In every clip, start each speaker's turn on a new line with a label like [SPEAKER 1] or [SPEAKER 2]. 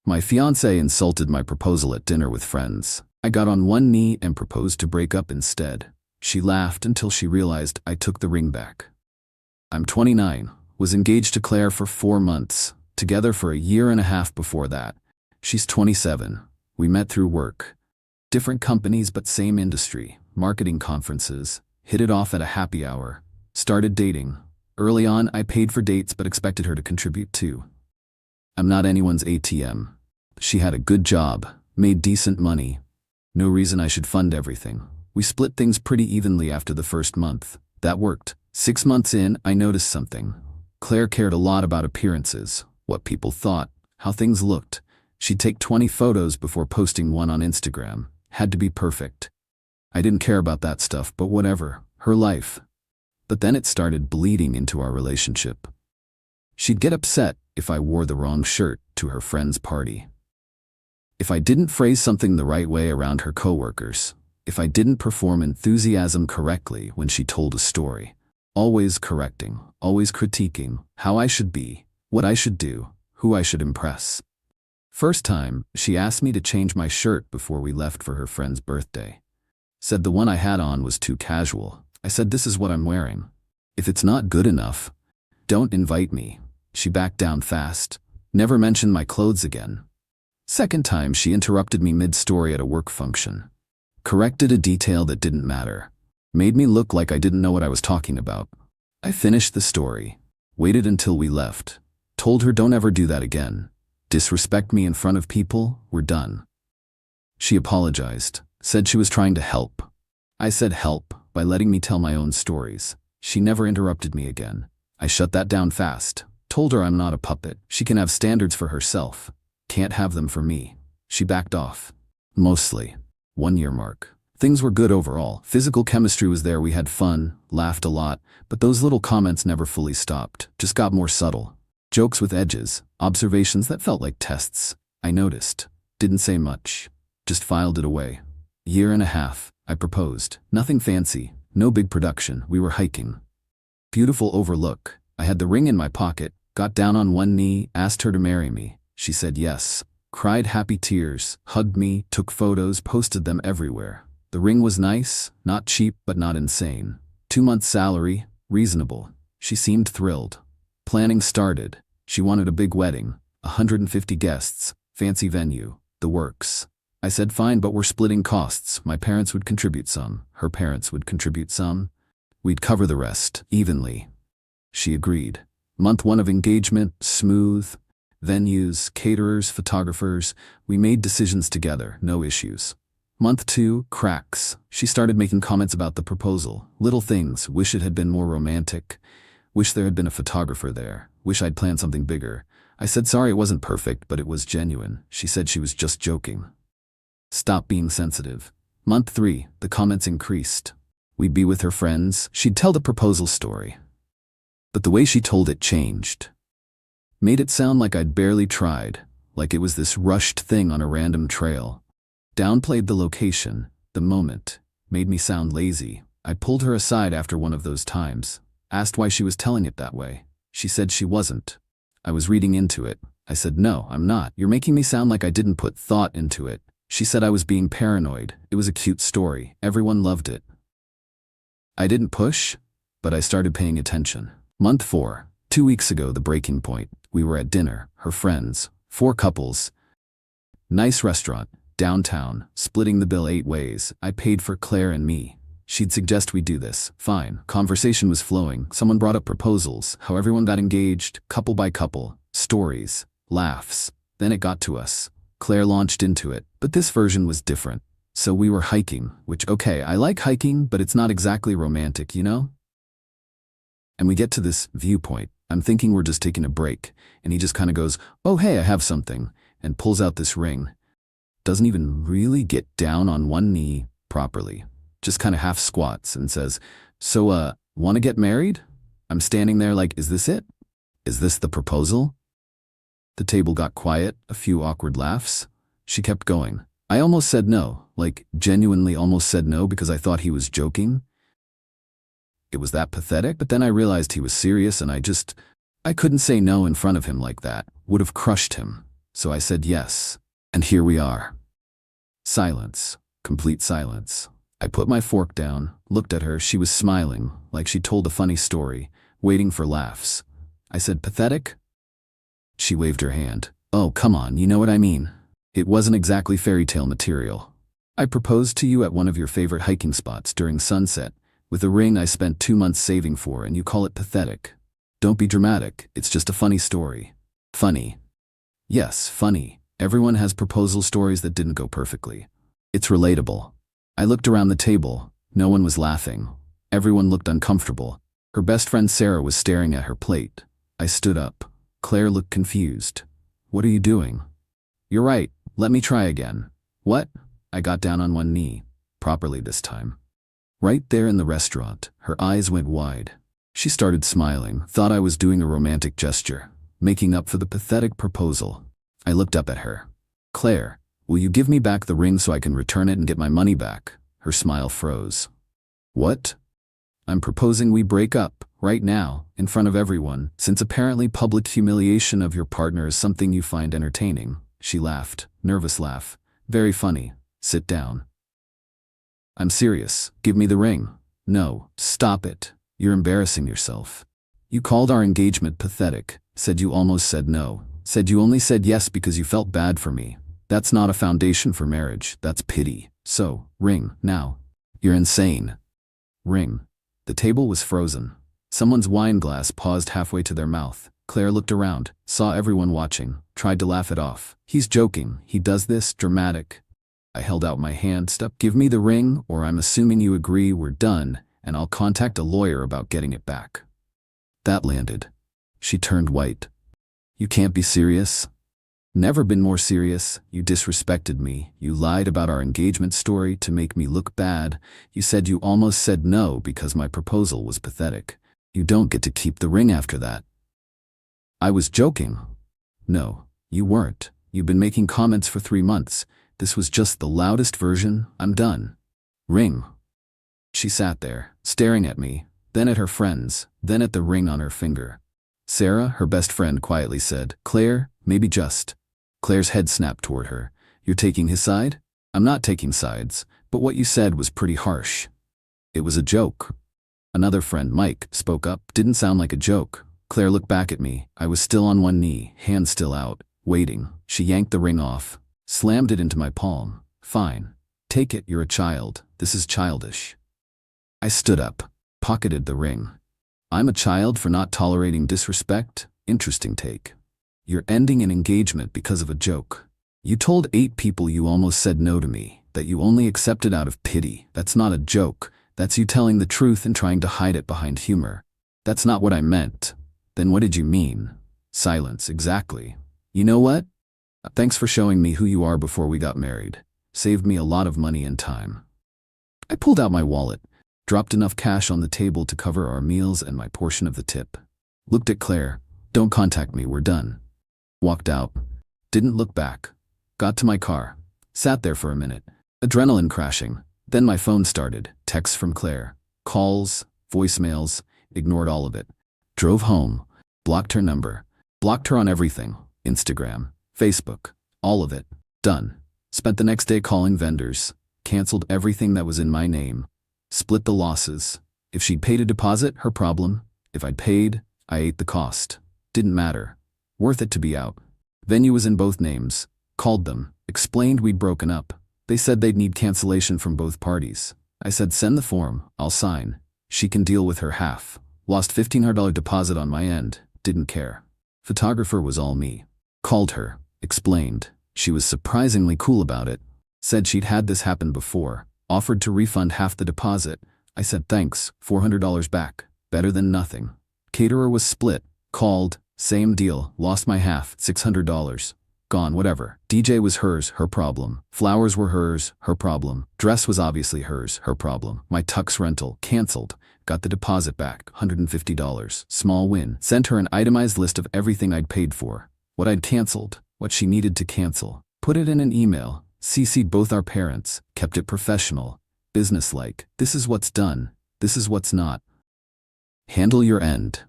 [SPEAKER 1] My fiancé insulted my proposal at dinner with friends. I got on one knee and proposed to break up instead. She laughed until she realized I took the ring back. I'm 29, was engaged to Claire for 4 months, together for a year and a half before that. She's 27. We met through work. Different companies but same industry, marketing conferences, hit it off at a happy hour, started dating. Early on, I paid for dates but expected her to contribute too. I'm not anyone's ATM. She had a good job, made decent money. No reason I should fund everything. We split things pretty evenly after the first month. That worked. 6 months in, I noticed something. Claire cared a lot about appearances, what people thought, how things looked. She'd take 20 photos before posting one on Instagram. Had to be perfect. I didn't care about that stuff, but whatever. Her life. But then it started bleeding into our relationship. She'd get upset if I wore the wrong shirt to her friend's party. If I didn't phrase something the right way around her coworkers. If I didn't perform enthusiasm correctly when she told a story. Always correcting, always critiquing how I should be, what I should do, who I should impress. First time, she asked me to change my shirt before we left for her friend's birthday. Said the one I had on was too casual. I said, this is what I'm wearing. If it's not good enough, don't invite me. She backed down fast. Never mentioned my clothes again. Second time, she interrupted me mid-story at a work function. Corrected a detail that didn't matter. Made me look like I didn't know what I was talking about. I finished the story. Waited until we left. Told her don't ever do that again. Disrespect me in front of people, we're done. She apologized. Said she was trying to help. I said help by letting me tell my own stories. She never interrupted me again. I shut that down fast. Told her I'm not a puppet. She can have standards for herself. Can't have them for me. She backed off. Mostly. 1 year mark. Things were good overall. Physical chemistry was there, we had fun, laughed a lot, but those little comments never fully stopped, just got more subtle. Jokes with edges, observations that felt like tests. I noticed. Didn't say much. Just filed it away. Year and a half, I proposed. Nothing fancy, no big production, we were hiking. Beautiful overlook. I had the ring in my pocket, got down on one knee, asked her to marry me. She said yes. Cried happy tears, hugged me, took photos, posted them everywhere. The ring was nice, not cheap but not insane. 2 months salary, reasonable. She seemed thrilled. Planning started. She wanted a big wedding, 150 guests, fancy venue, the works. I said fine, but we're splitting costs. My parents would contribute some, her parents would contribute some. We'd cover the rest, evenly. She agreed. Month 1 of engagement, smooth. Venues, caterers, photographers, we made decisions together, no issues. Month 2, cracks. She started making comments about the proposal. Little things, wish it had been more romantic. Wish there had been a photographer there. Wish I'd planned something bigger. I said sorry it wasn't perfect, but it was genuine. She said she was just joking. Stop being sensitive. Month 3, the comments increased. We'd be with her friends. She'd tell the proposal story. But the way she told it changed. Made it sound like I'd barely tried, like it was this rushed thing on a random trail. Downplayed the location, the moment, made me sound lazy. I pulled her aside after one of those times, asked why she was telling it that way. She said she wasn't. I was reading into it. I said, no, I'm not. You're making me sound like I didn't put thought into it. She said I was being paranoid. It was a cute story. Everyone loved it. I didn't push, but I started paying attention. Month 4, 2 weeks ago, the breaking point. We were at dinner, her friends, 4 couples. Nice restaurant, downtown, splitting the bill 8 ways. I paid for Claire and me. She'd suggest we do this. Fine. Conversation was flowing. Someone brought up proposals, how everyone got engaged, couple by couple, stories, laughs. Then it got to us. Claire launched into it, but this version was different. So we were hiking, which, okay, I like hiking, but it's not exactly romantic, you know? And we get to this viewpoint. I'm thinking we're just taking a break, and he just kind of goes, oh hey, I have something, and pulls out this ring. Doesn't even really get down on one knee properly. Just kind of half squats and says, so, want to get married? I'm standing there like, is this it? Is this the proposal? The table got quiet, a few awkward laughs. She kept going. I almost said no, like genuinely almost said no because I thought he was joking. It was that pathetic, but then I realized he was serious and I couldn't say no in front of him like that. Would have crushed him. So I said yes. And here we are. Silence. Complete silence. I put my fork down, looked at her. She was smiling, like she told a funny story, waiting for laughs. I said, pathetic? She waved her hand. Oh, come on, you know what I mean. It wasn't exactly fairy tale material. I proposed to you at one of your favorite hiking spots during sunset, with a ring I spent 2 months saving for, and you call it pathetic. Don't be dramatic, it's just a funny story. Funny. Yes, funny. Everyone has proposal stories that didn't go perfectly. It's relatable. I looked around the table. No one was laughing. Everyone looked uncomfortable. Her best friend Sarah was staring at her plate. I stood up. Claire looked confused. What are you doing? You're right. Let me try again. What? I got down on one knee. Properly this time. Right there in the restaurant, her eyes went wide. She started smiling, thought I was doing a romantic gesture, making up for the pathetic proposal. I looked up at her. Claire, will you give me back the ring so I can return it and get my money back? Her smile froze. What? I'm proposing we break up, right now, in front of everyone, since apparently public humiliation of your partner is something you find entertaining. She laughed, nervous laugh. Very funny. Sit down. I'm serious. Give me the ring. No, stop it. You're embarrassing yourself. You called our engagement pathetic, said you almost said no, said you only said yes because you felt bad for me. That's not a foundation for marriage, that's pity. So, ring, now. You're insane. Ring. The table was frozen. Someone's wine glass paused halfway to their mouth. Claire looked around, saw everyone watching, tried to laugh it off. He's joking, he does this, dramatic. I held out my hand, stop, give me the ring, or I'm assuming you agree we're done, and I'll contact a lawyer about getting it back. That landed. She turned white. You can't be serious? Never been more serious. You disrespected me. You lied about our engagement story to make me look bad. You said you almost said no because my proposal was pathetic. You don't get to keep the ring after that. I was joking. No, you weren't. You've been making comments for 3 months. This was just the loudest version. I'm done. Ring. She sat there, staring at me, then at her friends, then at the ring on her finger. Sarah, her best friend, quietly said, Claire, maybe just. Claire's head snapped toward her. You're taking his side? I'm not taking sides, but what you said was pretty harsh. It was a joke. Another friend, Mike, spoke up. Didn't sound like a joke. Claire looked back at me. I was still on one knee, hand still out, waiting. She yanked the ring off, slammed it into my palm. Fine. Take it, you're a child. This is childish. I stood up, pocketed the ring. I'm a child for not tolerating disrespect? Interesting take. You're ending an engagement because of a joke. You told 8 people you almost said no to me, that you only accepted out of pity. That's not a joke. That's you telling the truth and trying to hide it behind humor. That's not what I meant. Then what did you mean? Silence, exactly. You know what? Thanks for showing me who you are before we got married. Saved me a lot of money and time. I pulled out my wallet, dropped enough cash on the table to cover our meals and my portion of the tip. Looked at Claire. Don't contact me, we're done. Walked out. Didn't look back. Got to my car. Sat there for a minute. Adrenaline crashing. Then my phone started. Texts from Claire. Calls, voicemails. Ignored all of it. Drove home. Blocked her number. Blocked her on everything. Instagram, Facebook. All of it. Done. Spent the next day calling vendors. Canceled everything that was in my name. Split the losses. If she'd paid a deposit, her problem. If I'd paid, I ate the cost. Didn't matter. Worth it to be out. Venue was in both names. Called them. Explained we'd broken up. They said they'd need cancellation from both parties. I said send the form, I'll sign. She can deal with her half. Lost $1,500 deposit on my end. Didn't care. Photographer was all me. Called her. Explained. She was surprisingly cool about it. Said she'd had this happen before. Offered to refund half the deposit. I said thanks, $400 back. Better than nothing. Caterer was split. Called. Same deal. Lost my half, $600. Gone, whatever. DJ was hers, her problem. Flowers were hers, her problem. Dress was obviously hers, her problem. My tux rental, canceled. Got the deposit back, $150. Small win. Sent her an itemized list of everything I'd paid for. What I'd canceled. What she needed to cancel. Put it in an email. CC'd both our parents. Kept it professional. Businesslike. This is what's done. This is what's not. Handle your end.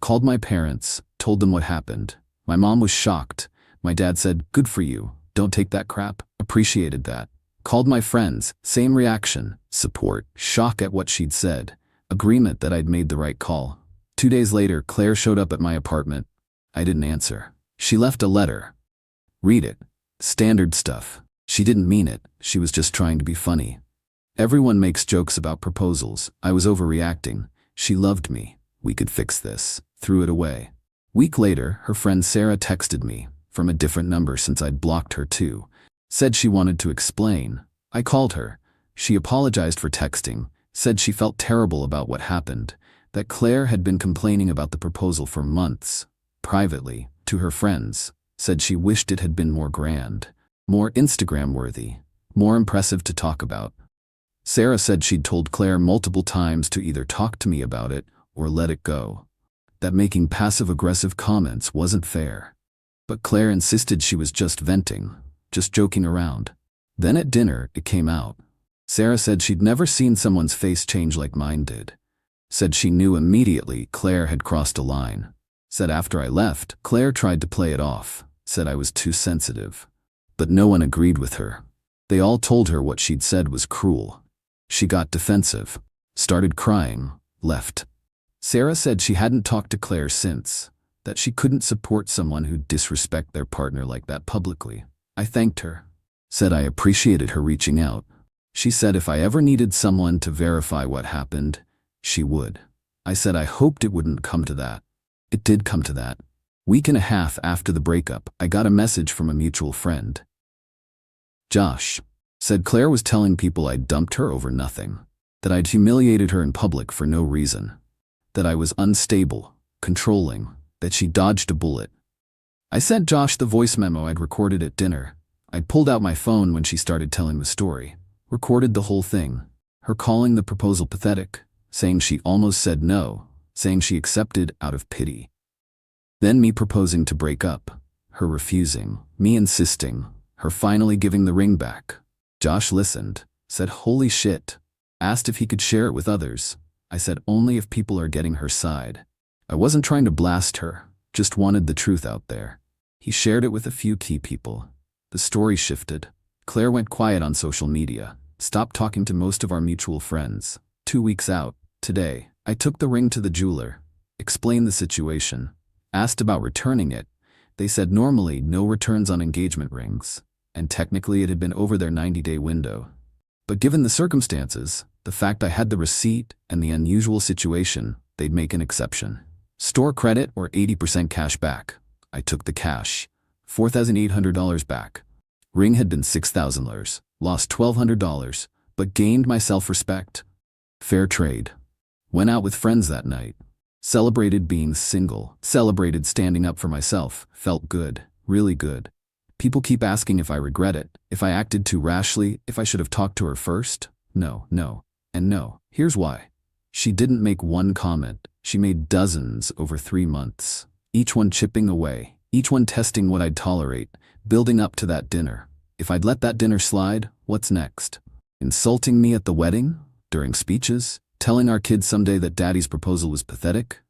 [SPEAKER 1] Called my parents. Told them what happened. My mom was shocked. My dad said, "Good for you. Don't take that crap." Appreciated that. Called my friends, same reaction, support, shock at what she'd said, agreement that I'd made the right call. 2 days later, Claire showed up at my apartment. I didn't answer. She left a letter. Read it. Standard stuff. She didn't mean it. She was just trying to be funny. Everyone makes jokes about proposals. I was overreacting. She loved me. We could fix this. Threw it away. Week later, her friend Sarah texted me, from a different number since I'd blocked her too. Said she wanted to explain. I called her. She apologized for texting, said she felt terrible about what happened, that Claire had been complaining about the proposal for months. Privately, to her friends, said she wished it had been more grand, more Instagram-worthy, more impressive to talk about. Sarah said she'd told Claire multiple times to either talk to me about it or let it go, that making passive-aggressive comments wasn't fair. But Claire insisted she was just venting, just joking around. Then at dinner, it came out. Sarah said she'd never seen someone's face change like mine did. Said she knew immediately Claire had crossed a line. Said after I left, Claire tried to play it off, said I was too sensitive. But no one agreed with her. They all told her what she'd said was cruel. She got defensive, started crying, left. Sarah said she hadn't talked to Claire since, that she couldn't support someone who'd disrespect their partner like that publicly. I thanked her. Said I appreciated her reaching out. She said if I ever needed someone to verify what happened, she would. I said I hoped it wouldn't come to that. It did come to that. Week and a half after the breakup, I got a message from a mutual friend. Josh. Said Claire was telling people I'd dumped her over nothing, that I'd humiliated her in public for no reason, that I was unstable, controlling, that she dodged a bullet. I sent Josh the voice memo I'd recorded at dinner. I'd pulled out my phone when she started telling the story, recorded the whole thing, her calling the proposal pathetic, saying she almost said no, saying she accepted out of pity. Then me proposing to break up, her refusing, me insisting, her finally giving the ring back. Josh listened, said holy shit, asked if he could share it with others. I said only if people are getting her side. I wasn't trying to blast her, just wanted the truth out there. He shared it with a few key people. The story shifted. Claire went quiet on social media, stopped talking to most of our mutual friends. 2 weeks out, today, I took the ring to the jeweler, explained the situation, asked about returning it. They said normally no returns on engagement rings, and technically it had been over their 90-day window. But given the circumstances, the fact I had the receipt and the unusual situation, they'd make an exception. Store credit or 80% cash back. I took the cash, $4,800 back. Ring had been $6,000, lost $1,200, but gained my self-respect. Fair trade. Went out with friends that night. Celebrated being single, celebrated standing up for myself, felt good, really good. People keep asking if I regret it, if I acted too rashly, if I should have talked to her first. No, and no. Here's why. She didn't make one comment. She made dozens over 3 months, each one chipping away, each one testing what I'd tolerate, building up to that dinner. If I'd let that dinner slide, what's next? Insulting me at the wedding? During speeches? Telling our kids someday that daddy's proposal was pathetic?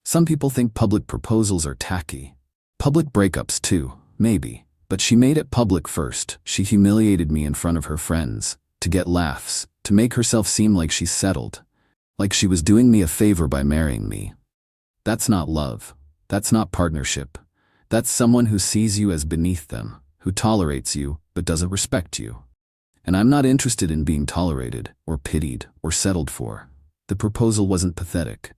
[SPEAKER 1] Some people think public proposals are tacky. Public breakups too, maybe. But she made it public first. She humiliated me in front of her friends, to get laughs, to make herself seem like she's settled. Like she was doing me a favor by marrying me. That's not love. That's not partnership. That's someone who sees you as beneath them, who tolerates you but doesn't respect you. And I'm not interested in being tolerated, or pitied, or settled for. The proposal wasn't pathetic.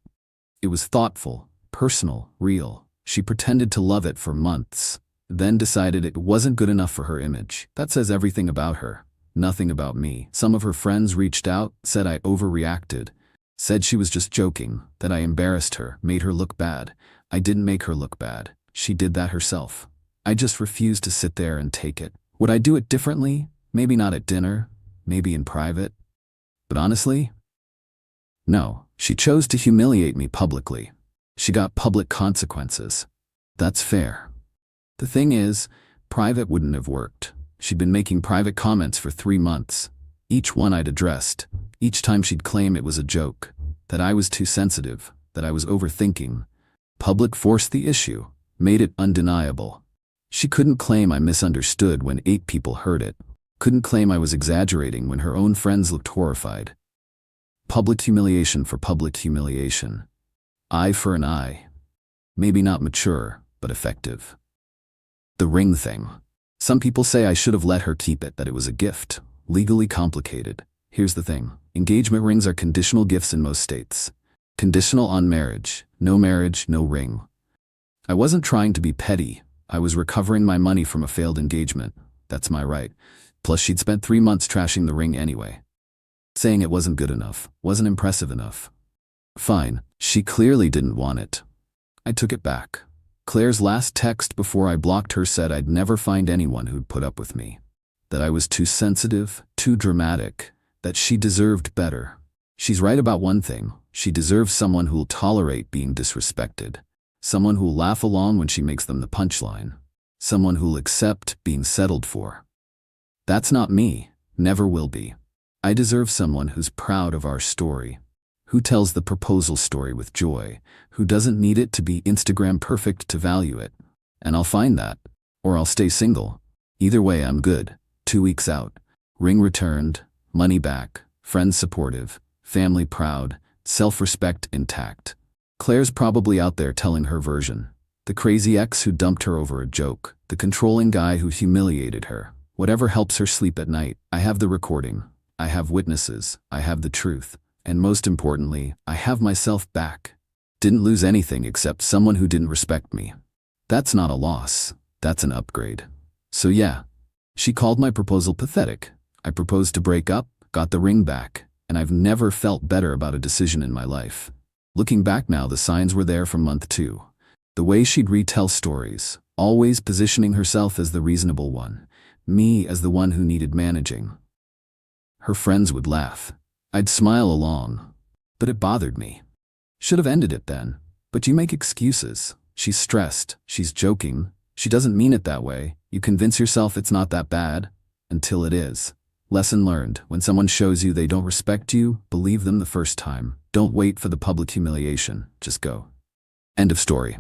[SPEAKER 1] It was thoughtful, personal, real. She pretended to love it for months, then decided it wasn't good enough for her image. That says everything about her, nothing about me. Some of her friends reached out, said I overreacted, said she was just joking, that I embarrassed her, made her look bad. I didn't make her look bad. She did that herself. I just refused to sit there and take it. Would I do it differently? Maybe not at dinner, maybe in private. But honestly, no. She chose to humiliate me publicly. She got public consequences. That's fair. The thing is, private wouldn't have worked. She'd been making private comments for 3 months. Each one I'd addressed. Each time she'd claim it was a joke, that I was too sensitive, that I was overthinking. Public forced the issue, made it undeniable. She couldn't claim I misunderstood when 8 people heard it. Couldn't claim I was exaggerating when her own friends looked horrified. Public humiliation for public humiliation. Eye for an eye. Maybe not mature, but effective. The ring thing. Some people say I should have let her keep it, that it was a gift. Legally complicated. Here's the thing. Engagement rings are conditional gifts in most states. Conditional on marriage, no ring. I wasn't trying to be petty. I was recovering my money from a failed engagement. That's my right. Plus she'd spent 3 months trashing the ring anyway. Saying it wasn't good enough, wasn't impressive enough. Fine, she clearly didn't want it. I took it back. Claire's last text before I blocked her said I'd never find anyone who'd put up with me. That I was too sensitive, too dramatic, that she deserved better. She's right about one thing. She deserves someone who'll tolerate being disrespected. Someone who'll laugh along when she makes them the punchline. Someone who'll accept being settled for. That's not me, never will be. I deserve someone who's proud of our story, who tells the proposal story with joy, who doesn't need it to be Instagram perfect to value it. And I'll find that, or I'll stay single. Either way, I'm good. 2 weeks out. Ring returned, money back, friends supportive, family proud, self-respect intact. Claire's probably out there telling her version. The crazy ex who dumped her over a joke, the controlling guy who humiliated her. Whatever helps her sleep at night. I have the recording. I have witnesses. I have the truth. And most importantly, I have myself back. Didn't lose anything except someone who didn't respect me. That's not a loss. That's an upgrade. So yeah, she called my proposal pathetic. I proposed to break up, got the ring back, and I've never felt better about a decision in my life. Looking back now, the signs were there from month 2. The way she'd retell stories, always positioning herself as the reasonable one, me as the one who needed managing. Her friends would laugh. I'd smile along, but it bothered me. Should have ended it then, but you make excuses. She's stressed, she's joking, she doesn't mean it that way. You convince yourself it's not that bad, until it is. Lesson learned, when someone shows you they don't respect you, believe them the first time. Don't wait for the public humiliation, just go. End of story.